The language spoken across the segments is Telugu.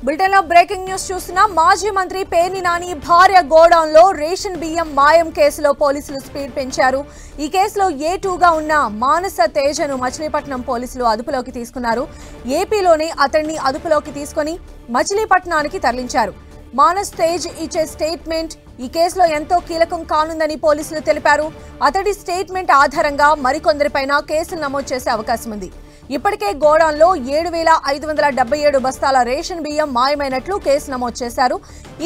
బులెటిన్లో బ్రేకింగ్ న్యూస్ చూస్తున్నాం. మాజీ మంత్రి పేర్ని నాని భార్య గోడౌన్లో రేషన్ బియ్యం మాయం కేసులో పోలీసులు స్పీడ్ పెంచారు. ఈ కేసులో A2గా ఉన్న మానస తేజను మచిలీపట్నం పోలీసులు అదుపులోకి తీసుకున్నారు. ఏపీలోనే అతన్ని అదుపులోకి తీసుకొని మచిలీపట్నానికి తరలించారు. మానస్ తేజ్ ఇచ్చే స్టేట్మెంట్ ఈ కేసులో ఎంతో కీలకం కానుందని పోలీసులు తెలిపారు. అతడి స్టేట్మెంట్ ఆధారంగా మరికొందరిపైన కేసులు నమోదు చేసే అవకాశం ఉంది. ఇప్పటికే గోడౌన్లో 7,577 బస్తాల రేషన్ బియ్యం మాయమైనట్లు కేసు నమోదు చేశారు.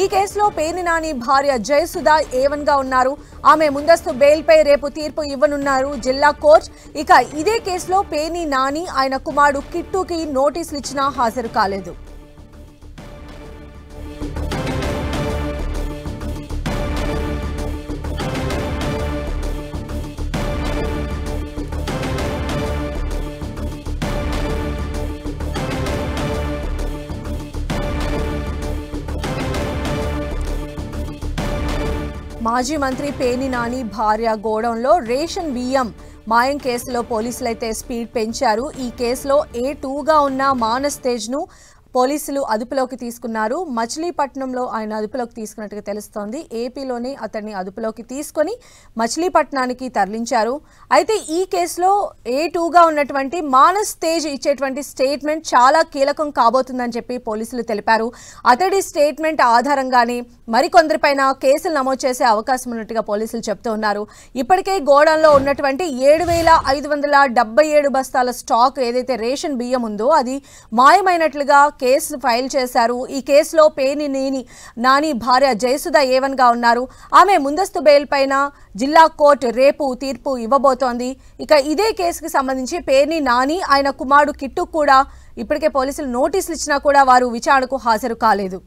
ఈ కేసులో పేర్ని నాని భార్య జయసుధ A1గా ఉన్నారు. ఆమె ముందస్తు బెయిల్పై రేపు తీర్పు ఇవ్వనున్నారు జిల్లా కోర్టు. ఇక ఇదే కేసులో పేర్ని నాని ఆయన కుమారుడు కిట్టుకి నోటీసులు ఇచ్చినా హాజరు కాలేదు. మాజీ మంత్రి పేర్ని నాని భార్య గోడౌన్లో రేషన్ బియ్యం మాయం కేసులో పోలీసులైతే స్పీడ్ పెంచారు. ఈ కేసులో A2గా ఉన్న మానస్ తేజ్ను పోలీసులు అదుపులోకి తీసుకున్నారు. మచిలీపట్నంలో ఆయన అదుపులోకి తీసుకున్నట్టుగా తెలుస్తోంది. ఏపీలోనే అతన్ని అదుపులోకి తీసుకొని మచిలీపట్నానికి తరలించారు. అయితే ఈ కేసులో A2గా ఉన్నటువంటి మానస్ తేజ్ ఇచ్చేటువంటి స్టేట్మెంట్ చాలా కీలకం కాబోతుందని చెప్పి పోలీసులు తెలిపారు. అతడి స్టేట్మెంట్ ఆధారంగానే మరికొందరిపైన కేసులు నమోదు చేసే అవకాశం ఉన్నట్టుగా పోలీసులు చెప్తూ ఉన్నారు. ఇప్పటికే గోడౌన్లో ఉన్నటువంటి 7,577 బస్తాల స్టాక్ ఏదైతే రేషన్ బియ్యం ఉందో అది మాయమైనట్లుగా కేసు ఫైల్ చేశారు. ఈ కేసులో పేర్ని నాని భార్య జయసుధ A1గా ఉన్నారు. ఆమె ముందస్తు బెయిల్ పైన జిల్లా కోర్టు రేపు తీర్పు ఇవ్వబోతోంది. ఇక ఇదే కేసుకు సంబంధించి పేర్ని నాని ఆయన కుమారుడు కిట్టు కూడా ఇప్పటికే పోలీసులు నోటీసులు ఇచ్చినా కూడా వారు విచారణకు హాజరు కాలేదు.